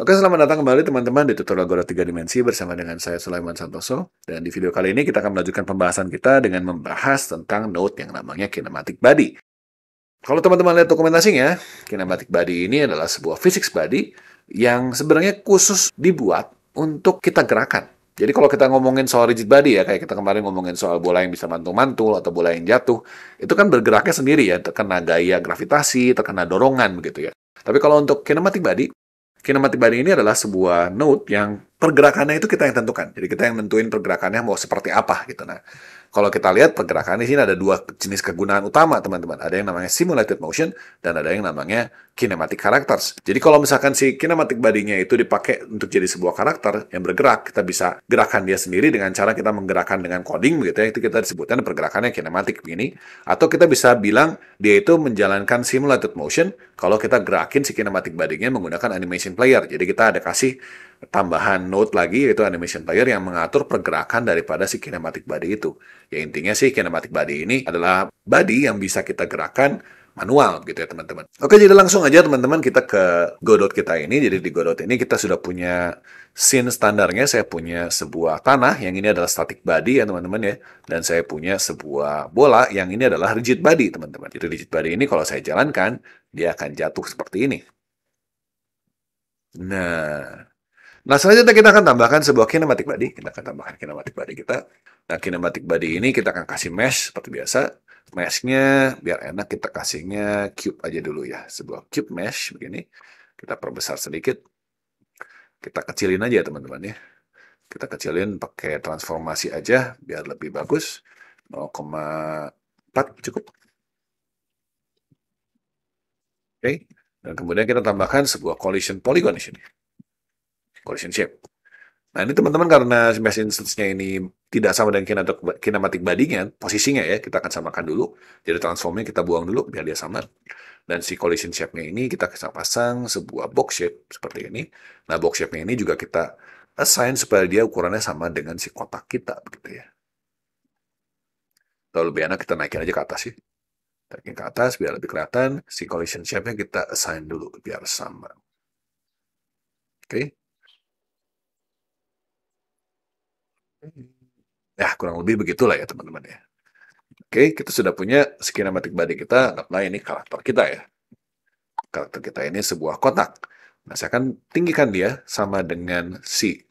Oke, selamat datang kembali teman-teman di tutorial Godot 3 Dimensi bersama dengan saya Sulaiman Santoso. Dan di video kali ini kita akan melanjutkan pembahasan kita dengan membahas tentang node yang namanya kinematic body. Kalau teman-teman lihat dokumentasinya, kinematic body ini adalah sebuah physics body yang sebenarnya khusus dibuat untuk kita gerakan. Jadi kalau kita ngomongin soal rigid body ya, kayak kita kemarin ngomongin soal bola yang bisa mantul-mantul atau bola yang jatuh, itu kan bergeraknya sendiri ya, terkena gaya gravitasi, terkena dorongan begitu ya. Tapi kalau untuk kinematic body ini adalah sebuah node yang pergerakannya itu kita yang tentukan. Jadi kita yang nentuin pergerakannya mau seperti apa gitu. Nah, kalau kita lihat pergerakan di sini ada dua jenis kegunaan utama, teman-teman. Ada yang namanya simulated motion dan ada yang namanya kinematic characters. Jadi kalau misalkan si kinematic body-nya itu dipakai untuk jadi sebuah karakter yang bergerak, kita bisa gerakan dia sendiri dengan cara kita menggerakkan dengan coding begitu ya. Itu kita disebutkan pergerakannya kinematic begini. Atau kita bisa bilang dia itu menjalankan simulated motion kalau kita gerakin si kinematic body-nya menggunakan animation player. Jadi kita ada kasih tambahan node lagi yaitu animation player yang mengatur pergerakan daripada si kinematic body itu. Ya intinya sih kinematic body ini adalah body yang bisa kita gerakan manual gitu ya teman-teman. Oke, jadi langsung aja teman-teman kita ke Godot kita ini. Jadi di Godot ini kita sudah punya scene standarnya. Saya punya sebuah tanah yang ini adalah static body ya teman-teman ya. Dan saya punya sebuah bola yang ini adalah rigid body teman-teman. Jadi rigid body ini kalau saya jalankan dia akan jatuh seperti ini. Nah, selanjutnya kita akan tambahkan sebuah kinematic body. Kita akan tambahkan kinematic body kita. Nah, kinematic body ini kita akan kasih mesh seperti biasa. Mesh-nya biar enak kita kasihnya cube aja dulu ya. Sebuah cube mesh begini. Kita perbesar sedikit. Kita kecilin aja teman-teman ya. Kita kecilin pakai transformasi aja biar lebih bagus. 0,4 cukup. Oke. Dan kemudian kita tambahkan sebuah collision polygon di sini. Collision shape. Nah, ini teman-teman karena mesh instance-nya ini tidak sama dengan kinematic body-nya, posisinya ya, kita akan samakan dulu. Jadi transformnya kita buang dulu biar dia sama. Dan si collision shape-nya ini kita bisa pasang sebuah box shape seperti ini. Nah, box shape-nya ini juga kita assign supaya dia ukurannya sama dengan si kotak kita, begitu ya. Kalau lebih enak kita naikin aja ke atas sih. Naikin ke atas biar lebih kelihatan. Si collision shape-nya kita assign dulu biar sama. Oke. Ya, kurang lebih begitulah ya teman-teman ya. Oke, kita sudah punya kinematic body kita, anggaplah ini karakter kita ya. Karakter kita ini sebuah kotak. Nah, saya akan tinggikan dia sama dengan si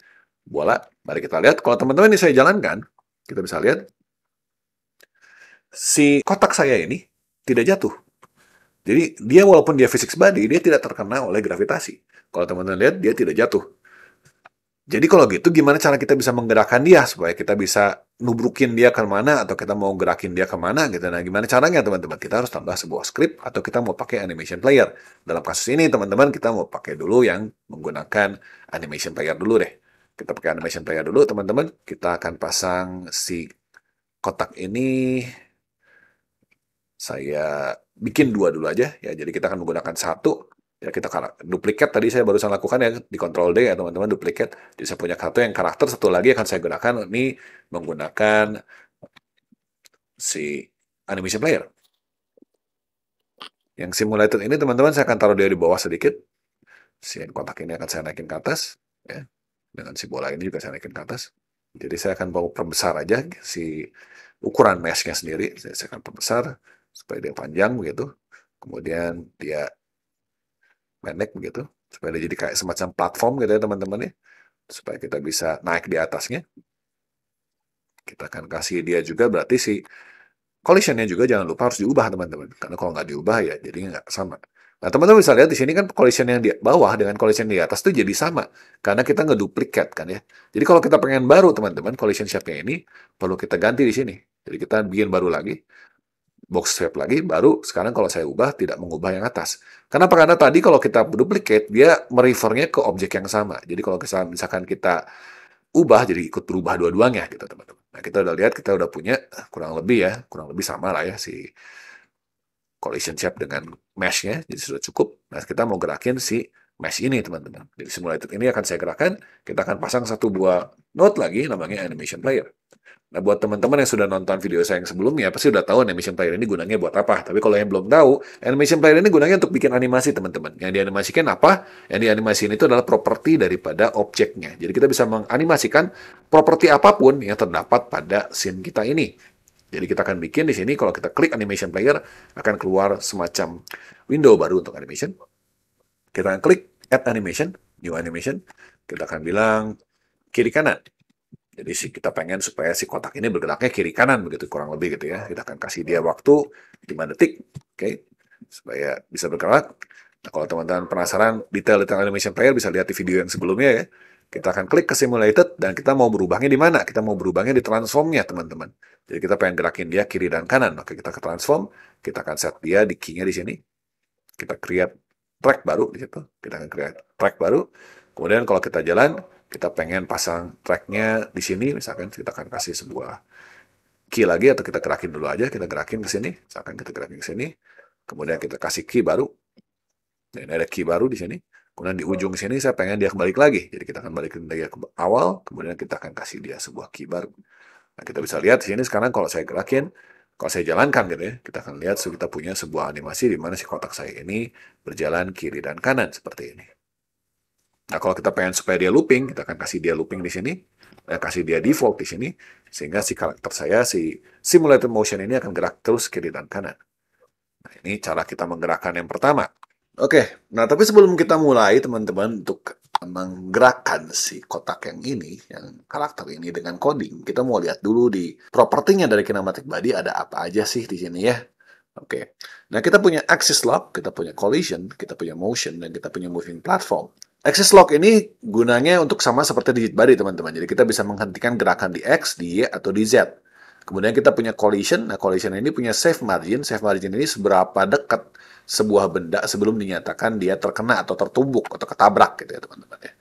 bola. Mari kita lihat, kalau teman-teman ini saya jalankan, kita bisa lihat, si kotak saya ini tidak jatuh. Jadi, dia walaupun dia physics body, dia tidak terkena oleh gravitasi. Kalau teman-teman lihat, dia tidak jatuh. Jadi kalau gitu gimana cara kita bisa menggerakkan dia supaya kita bisa nubrukin dia ke mana atau kita mau gerakin dia ke mana gitu. Nah, gimana caranya teman-teman? Kita harus tambah sebuah script atau kita mau pakai animation player. Dalam kasus ini teman-teman kita mau pakai dulu yang menggunakan animation player dulu deh. Kita pakai animation player dulu teman-teman. Kita akan pasang si kotak ini. Saya bikin dua dulu aja ya. Jadi kita akan menggunakan satu. Ya, kita duplikat tadi saya barusan lakukan ya di Ctrl D ya teman-teman, duplikat. Jadi saya punya satu yang karakter, satu lagi akan saya gunakan ini menggunakan si animation player. Yang simulated ini teman-teman saya akan taruh dia di bawah sedikit. Si kotak ini akan saya naikin ke atas ya. Dengan si bola ini juga saya naikin ke atas. Jadi saya akan bawa perbesar aja si ukuran mesh-nya sendiri. Saya akan perbesar supaya dia panjang begitu. Kemudian dia pendek begitu supaya dia jadi kayak semacam platform gitu ya teman-teman ya, supaya kita bisa naik di atasnya. Kita akan kasih dia juga berarti si collision-nya juga jangan lupa harus diubah teman-teman, karena kalau nggak diubah ya jadinya nggak sama. Nah, teman-teman bisa lihat di sini kan collision yang di bawah dengan collision di atas tuh jadi sama karena kita ngeduplikat kan ya. Jadi kalau kita pengen baru teman-teman collision shape-nya ini perlu kita ganti di sini. Jadi kita bikin baru lagi, box shape lagi, baru sekarang kalau saya ubah tidak mengubah yang atas. Kenapa? Karena tadi kalau kita duplicate, dia merefernya ke objek yang sama. Jadi kalau misalkan kita ubah, jadi ikut berubah dua-duanya gitu teman-teman. Nah, kita udah lihat, kita udah punya kurang lebih sama lah ya si collision shape dengan mesh-nya, jadi sudah cukup. Nah, kita mau gerakin si mesh ini teman-teman. Jadi simulated ini akan saya gerakan, kita akan pasang satu buah node lagi namanya animation player. Nah, buat teman-teman yang sudah nonton video saya yang sebelumnya, pasti udah tahu animation player ini gunanya buat apa. Tapi kalau yang belum tahu, animation player ini gunanya untuk bikin animasi, teman-teman. Yang dianimasikan apa? Yang dianimasikan itu adalah properti daripada objeknya. Jadi kita bisa menganimasikan properti apapun yang terdapat pada scene kita ini. Jadi kita akan bikin di sini, kalau kita klik animation player, akan keluar semacam window baru untuk animation. Kita akan klik add animation, new animation. Kita akan bilang kiri kanan. Jadi kita pengen supaya si kotak ini bergeraknya kiri kanan begitu kurang lebih gitu ya. Kita akan kasih dia waktu 5 detik, oke, supaya bisa bergerak. Nah, kalau teman-teman penasaran detail-detail animation player bisa lihat di video yang sebelumnya ya. Kita akan klik ke simulated dan kita mau berubahnya di mana? Kita mau berubahnya di transformnya teman-teman. Jadi kita pengen gerakin dia kiri dan kanan. Oke, kita ke transform, kita akan set dia di key-nya di sini. Kita create track baru di situ. Kita akan create track baru. Kemudian kalau kita jalan, kita pengen pasang tracknya di sini, misalkan kita akan kasih sebuah key lagi, atau kita gerakin dulu aja, kita gerakin ke sini, misalkan kita gerakin ke sini, kemudian kita kasih key baru, dan ada key baru di sini, kemudian di ujung sini saya pengen dia kembali lagi, jadi kita akan balikin dia ke awal, kemudian kita akan kasih dia sebuah key baru. Nah, kita bisa lihat di sini sekarang kalau saya gerakin, kalau saya jalankan gitu ya, kita akan lihat kita punya sebuah animasi di mana si kotak saya ini berjalan kiri dan kanan seperti ini. Nah, kalau kita pengen supaya dia looping, kita akan kasih dia looping di sini, dan kasih dia default di sini, sehingga si karakter saya, si simulated motion ini akan gerak terus kiri dan kanan. Nah, ini cara kita menggerakkan yang pertama. Oke, nah tapi sebelum kita mulai, teman-teman, untuk menggerakkan si kotak yang ini, yang karakter ini dengan coding, kita mau lihat dulu di propertinya dari kinematic body ada apa aja sih di sini ya. Oke, nah kita punya axis lock, kita punya collision, kita punya motion, dan kita punya moving platform. Axis lock ini gunanya untuk sama seperti digit body, teman-teman. Jadi kita bisa menghentikan gerakan di X, di Y, atau di Z. Kemudian kita punya collision. Nah, collision ini punya safe margin. Safe margin ini seberapa dekat sebuah benda sebelum dinyatakan dia terkena atau tertumbuk atau ketabrak gitu ya, teman-teman ya.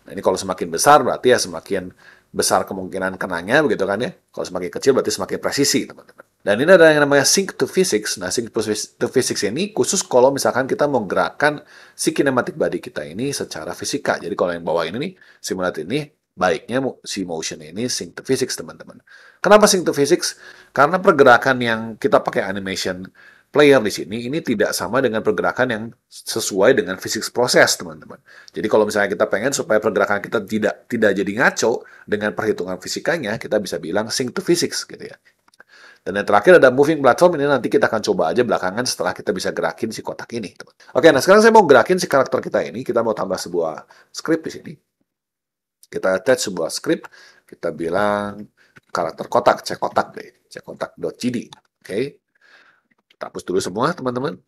Nah, ini kalau semakin besar berarti ya semakin besar kemungkinan kenanya begitu kan ya. Kalau semakin kecil berarti semakin presisi, teman-teman. Dan ini ada yang namanya sync to physics. Nah, sync to physics ini khusus kalau misalkan kita mau gerakan si kinematic body kita ini secara fisika. Jadi kalau yang bawah ini nih, simulator ini, baiknya si motion ini sync to physics, teman-teman. Kenapa sync to physics? Karena pergerakan yang kita pakai animation player di sini ini tidak sama dengan pergerakan yang sesuai dengan physics proses, teman-teman. Jadi kalau misalnya kita pengen supaya pergerakan kita tidak jadi ngaco dengan perhitungan fisikanya, kita bisa bilang sync to physics gitu ya. Dan yang terakhir ada moving platform, ini nanti kita akan coba aja belakangan setelah kita bisa gerakin si kotak ini. Oke, nah sekarang saya mau gerakin si karakter kita ini, kita mau tambah sebuah script di sini. Kita attach sebuah script, kita bilang karakter kotak, cek kotak deh, cek kotak.gd. Oke, kita hapus dulu semua teman-teman.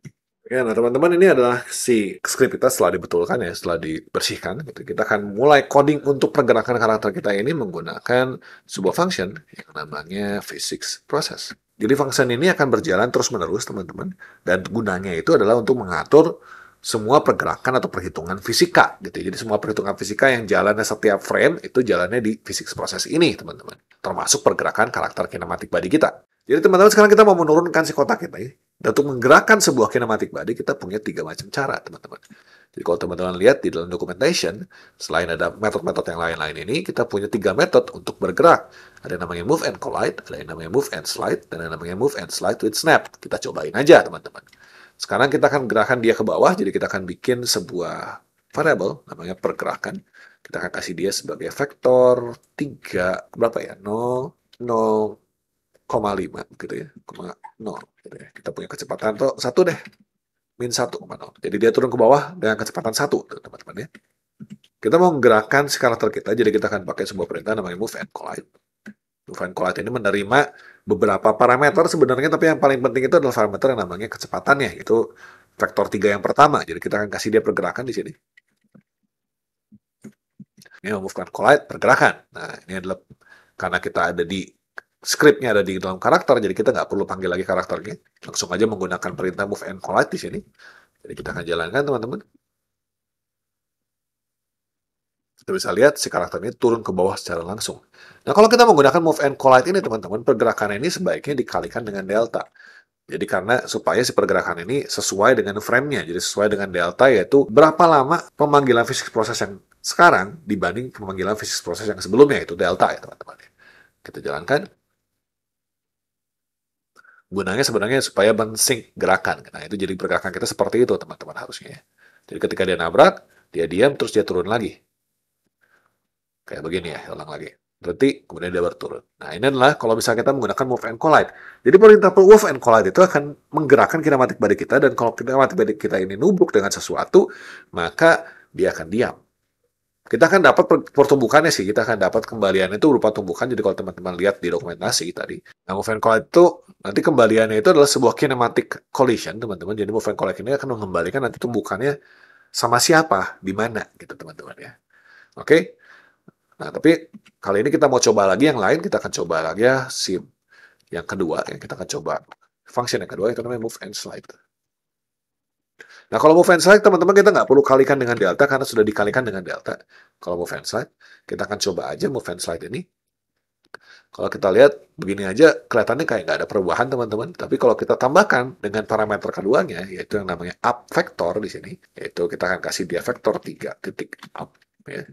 Ya, nah teman-teman, ini adalah si script kita setelah dibetulkan ya, setelah dibersihkan. Gitu. Kita akan mulai coding untuk pergerakan karakter kita ini menggunakan sebuah function yang namanya physics process. Jadi function ini akan berjalan terus-menerus teman-teman, dan gunanya itu adalah untuk mengatur semua pergerakan atau perhitungan fisika. Gitu. Jadi semua perhitungan fisika yang jalannya setiap frame itu jalannya di physics process ini teman-teman. Termasuk pergerakan karakter kinematic body kita. Jadi teman-teman, sekarang kita mau menurunkan si kotak kita ini. Dan untuk menggerakkan sebuah kinematic body, kita punya 3 macam cara, teman-teman. Jadi kalau teman-teman lihat di dalam documentation, selain ada metode-metode yang lain-lain ini, kita punya 3 metode untuk bergerak. Ada yang namanya move and collide, ada yang namanya move and slide, dan ada yang namanya move and slide with snap. Kita cobain aja, teman-teman. Sekarang kita akan gerakan dia ke bawah, jadi kita akan bikin sebuah variable, namanya pergerakan. Kita akan kasih dia sebagai vektor 3, berapa ya? 0, 0,5 gitu ya, 0 gitu ya. Kita punya kecepatan tuh 1 deh, min 1,0. Jadi dia turun ke bawah dengan kecepatan 1, teman-teman ya. Kita mau menggerakkan si karakter kita, jadi kita akan pakai sebuah perintah namanya move and collide. Move and collide ini menerima beberapa parameter sebenarnya, tapi yang paling penting itu adalah parameter yang namanya kecepatannya, itu vektor 3 yang pertama. Jadi kita akan kasih dia pergerakan di sini. Ini move and collide, pergerakan. Nah, ini adalah karena kita ada di scriptnya ada di dalam karakter, jadi kita nggak perlu panggil lagi karakternya. Langsung aja menggunakan perintah move and collide di sini. Jadi kita akan jalankan, teman-teman. Kita bisa lihat si karakter ini turun ke bawah secara langsung. Nah, kalau kita menggunakan move and collide ini, teman-teman, pergerakan ini sebaiknya dikalikan dengan delta. Jadi karena supaya si pergerakan ini sesuai dengan frame-nya, jadi sesuai dengan delta, yaitu berapa lama pemanggilan physics proses yang sekarang dibanding pemanggilan physics proses yang sebelumnya, itu delta ya, teman-teman. Kita jalankan. Gunanya sebenarnya supaya men-sync gerakan. Nah, itu jadi pergerakan kita seperti itu, teman-teman, harusnya ya. Jadi ketika dia nabrak, dia diam, terus dia turun lagi. Kayak begini ya, ulang lagi. Berarti kemudian dia berturun. Nah, ini adalah kalau misalnya kita menggunakan move and collide. Jadi perintah move and collide itu akan menggerakkan kinematik body kita, dan kalau kinematik body kita ini nubruk dengan sesuatu, maka dia akan diam. Kita akan dapat pertumbukannya sih, kita akan dapat kembaliannya itu berupa tumbukan. Jadi kalau teman-teman lihat di dokumentasi tadi, nah move and collide itu nanti kembaliannya itu adalah sebuah kinematic collision, teman-teman. Jadi move and collide ini akan mengembalikan nanti tumbukannya sama siapa, di mana, gitu teman-teman ya. Oke? Nah, tapi kali ini kita mau coba lagi yang lain, kita akan coba lagi ya sim yang kedua, ya. Kita akan coba function yang kedua, itu namanya move and slide. Nah, kalau move and slide, teman-teman, kita nggak perlu kalikan dengan delta, karena sudah dikalikan dengan delta. Kalau move and slide, kita akan coba aja move and slide ini. Kalau kita lihat, begini aja, kelihatannya kayak nggak ada perubahan, teman-teman. Tapi kalau kita tambahkan dengan parameter keduanya, yaitu yang namanya up vector di sini, yaitu kita akan kasih dia vektor 3 titik up, ya.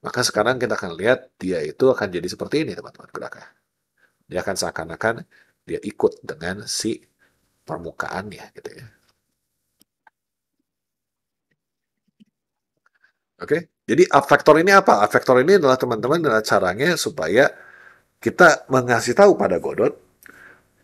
Maka sekarang kita akan lihat dia itu akan jadi seperti ini, teman-teman, gerakan. Dia akan seakan-akan dia ikut dengan si permukaannya, gitu ya. Oke, jadi up vector ini apa? Up vector ini adalah, teman-teman, adalah caranya supaya kita mengasih tahu pada Godot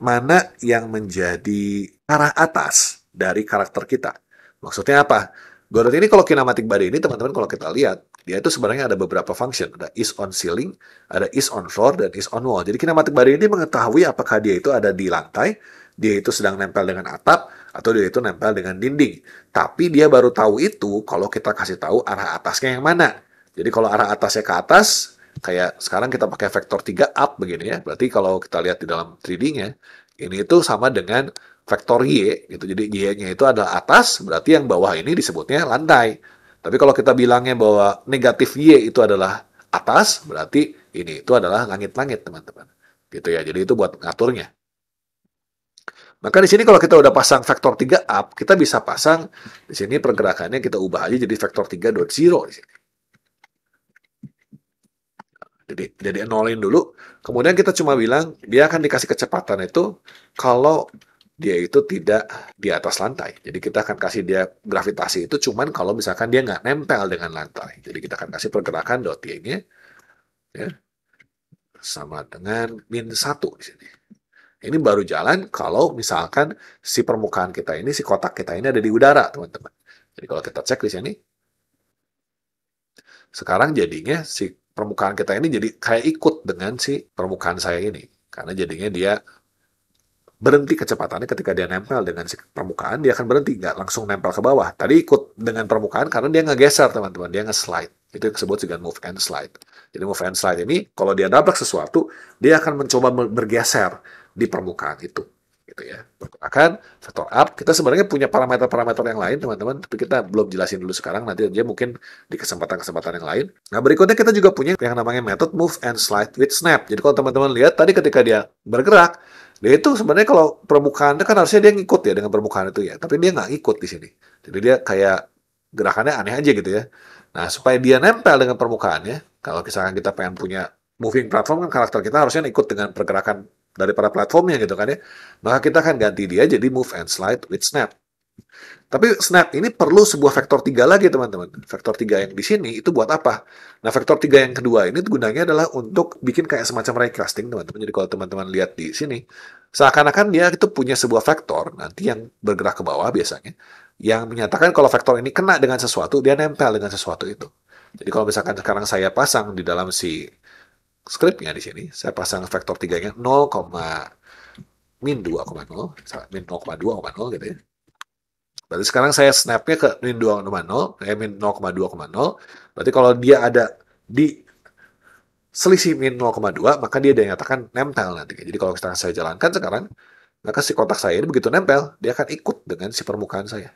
mana yang menjadi arah atas dari karakter kita. Maksudnya apa? Godot ini kalau kinematic body ini, teman-teman, kalau kita lihat, dia itu sebenarnya ada beberapa function. Ada is on ceiling, ada is on floor, dan is on wall. Jadi kinematic body ini mengetahui apakah dia itu ada di lantai, dia itu sedang nempel dengan atap, atau dia itu nempel dengan dinding. Tapi dia baru tahu itu kalau kita kasih tahu arah atasnya yang mana. Jadi kalau arah atasnya ke atas, kayak sekarang kita pakai vektor 3 up begini ya. Berarti kalau kita lihat di dalam 3D-nya, ini itu sama dengan vektor Y gitu. Jadi Y-nya itu adalah atas, berarti yang bawah ini disebutnya lantai. Tapi kalau kita bilangnya bahwa negatif Y itu adalah atas, berarti ini itu adalah langit-langit, teman-teman. Gitu ya. Jadi itu buat ngaturnya. Maka di sini kalau kita udah pasang vektor 3 up, kita bisa pasang di sini pergerakannya kita ubah aja jadi vektor 3.0 di sini. Jadi nolin dulu, kemudian kita cuma bilang dia akan dikasih kecepatan itu kalau dia itu tidak di atas lantai. Jadi kita akan kasih dia gravitasi itu cuman kalau misalkan dia nggak nempel dengan lantai. Jadi kita akan kasih pergerakan dot y-nya ya, sama dengan -1 di sini. Ini baru jalan kalau misalkan si permukaan kita ini, si kotak kita ini ada di udara, teman-teman. Jadi kalau kita cek di sini, sekarang jadinya si permukaan kita ini jadi kayak ikut dengan si permukaan saya ini. Karena jadinya dia berhenti kecepatannya ketika dia nempel dengan si permukaan, dia akan berhenti, nggak langsung nempel ke bawah. Tadi ikut dengan permukaan karena dia ngegeser, teman-teman. Dia nge-slide. Itu yang disebut dengan move and slide. Jadi move and slide ini, kalau dia nabrak sesuatu, dia akan mencoba bergeser di permukaan itu. Gitu ya. Pergerakan, vector up. Kita sebenarnya punya parameter-parameter yang lain, teman-teman. Tapi kita belum jelasin dulu sekarang. Nanti aja mungkin di kesempatan-kesempatan yang lain. Nah, berikutnya kita juga punya yang namanya method move and slide with snap. Jadi kalau teman-teman lihat, tadi ketika dia bergerak, dia itu sebenarnya kalau permukaan itu kan harusnya dia ngikut ya dengan permukaan itu ya, tapi dia nggak ngikut di sini. Jadi dia kayak gerakannya aneh aja gitu ya. Nah, supaya dia nempel dengan permukaannya, kalau misalkan kita pengen punya moving platform kan karakter kita harusnya ikut dengan pergerakan daripada platformnya gitu kan ya. Maka kita akan ganti dia jadi move and slide with snap. Tapi snap ini perlu sebuah vektor 3 lagi, teman-teman. Vektor 3 yang di sini itu buat apa? Nah, vektor 3 yang kedua ini gunanya adalah untuk bikin kayak semacam raycasting, teman-teman. Jadi kalau teman-teman lihat di sini, seakan-akan dia itu punya sebuah vektor, nanti yang bergerak ke bawah biasanya, yang menyatakan kalau vektor ini kena dengan sesuatu, dia nempel dengan sesuatu itu. Jadi kalau misalkan sekarang saya pasang di dalam si scriptnya di sini, saya pasang vektor 3-nya 0, min 2,0, min 0,2,0 gitu ya. Berarti sekarang saya snapnya ke min 2,0, min 0,2,0. Berarti kalau dia ada di selisih min 0,2, maka dia dinyatakan nempel nanti. Jadi kalau saya jalankan sekarang, maka si kotak saya ini begitu nempel, dia akan ikut dengan si permukaan saya.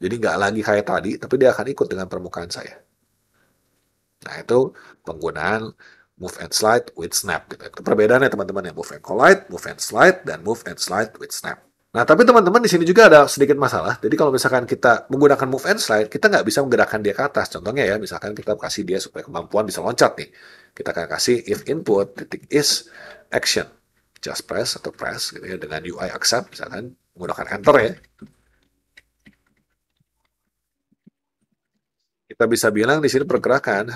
Jadi nggak lagi kayak tadi, tapi dia akan ikut dengan permukaan saya. Nah, itu penggunaan move and slide with snap. Gitu. Itu perbedaannya, teman-teman, ya. Move and collide, move and slide, dan move and slide with snap. Nah, tapi teman-teman di sini juga ada sedikit masalah. Jadi kalau misalkan kita menggunakan move and slide, kita nggak bisa menggerakkan dia ke atas. Contohnya ya, misalkan kita kasih dia supaya kemampuan bisa loncat nih. Kita akan kasih if input titik is action. Just press atau press gitu ya dengan UI accept misalkan menggunakan enter ya. Kita bisa bilang di sini pergerakan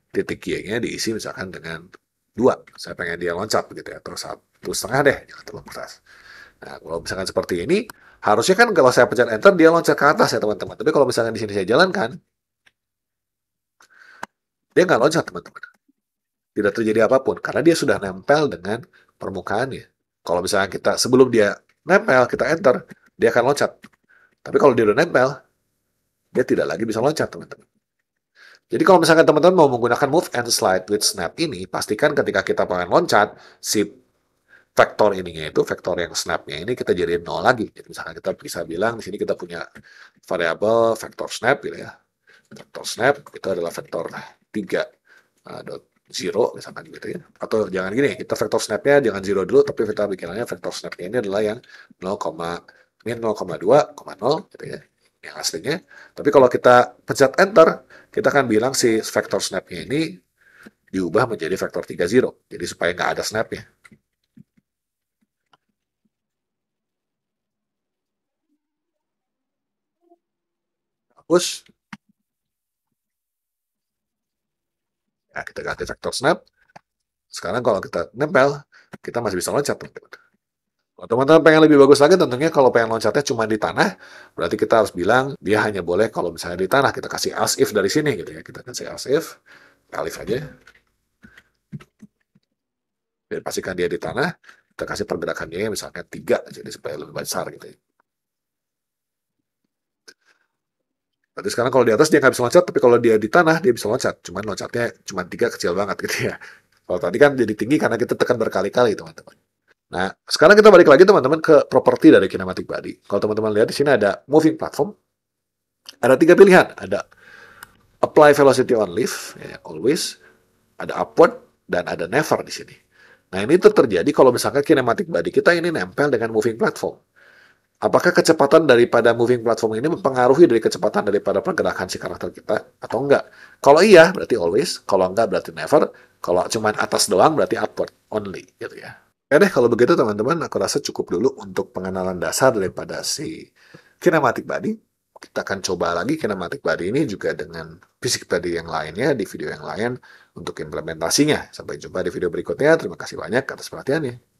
titik Y-nya diisi misalkan dengan 2. Saya pengen dia loncat begitu ya, atau 1,5 deh, jangan terlalu keras. Nah, kalau misalkan seperti ini, harusnya kan kalau saya pencet enter dia loncat ke atas ya teman-teman. Tapi kalau misalkan di sini saya jalankan, dia nggak loncat teman-teman. Tidak terjadi apapun karena dia sudah nempel dengan permukaannya. Kalau misalnya kita sebelum dia nempel kita enter, dia akan loncat. Tapi kalau dia udah nempel, dia tidak lagi bisa loncat teman-teman. Jadi kalau misalkan teman-teman mau menggunakan move and slide with snap ini, pastikan ketika kita pengen loncat, si vektor ininya itu, vektor yang snapnya ini kita jadiin 0 lagi. Jadi misalkan kita bisa bilang di sini kita punya variabel vektor snap gitu ya. Vektor snap itu adalah vektor 3 dot zero misalkan gitu ya. Atau jangan gini, kita vektor snapnya jangan zero dulu, tapi kita bikinannya vektor snapnya ini adalah yang 0, min 0,2, 0 gitu ya. Yang aslinya. Tapi kalau kita pencet enter, kita akan bilang si vektor snapnya ini diubah menjadi vektor 3 zero. Jadi supaya nggak ada snapnya. Hapus. Nah, kita ganti vektor snap. Sekarang kalau kita nempel, kita masih bisa loncat, teman-teman. Kalau teman-teman pengen lebih bagus lagi, tentunya kalau pengen loncatnya cuma di tanah, berarti kita harus bilang dia hanya boleh kalau misalnya di tanah. Kita kasih else if dari sini gitu ya. Kita kasih else if, alif aja. Dan pastikan dia di tanah, kita kasih pergerakannya misalnya 3, jadi supaya lebih besar gitu ya. Berarti sekarang kalau di atas dia nggak bisa loncat, tapi kalau dia di tanah dia bisa loncat. Cuman loncatnya cuma 3 kecil banget gitu ya. Kalau tadi kan jadi tinggi karena kita tekan berkali-kali teman-teman. Nah, sekarang kita balik lagi teman-teman ke properti dari kinematic body. Kalau teman-teman lihat di sini ada moving platform, ada 3 pilihan. Ada apply velocity on lift, ya, always, ada upward, dan ada never di sini. Nah, ini tuh terjadi kalau misalkan kinematic body kita ini nempel dengan moving platform. Apakah kecepatan daripada moving platform ini mempengaruhi dari kecepatan daripada pergerakan si karakter kita atau enggak? Kalau iya, berarti always. Kalau enggak, berarti never. Kalau cuma atas doang, berarti upward only, gitu ya. Oke deh, kalau begitu teman-teman, aku rasa cukup dulu untuk pengenalan dasar daripada si kinematic body. Kita akan coba lagi kinematic body ini juga dengan fisik body yang lainnya di video yang lain untuk implementasinya. Sampai jumpa di video berikutnya. Terima kasih banyak atas perhatiannya.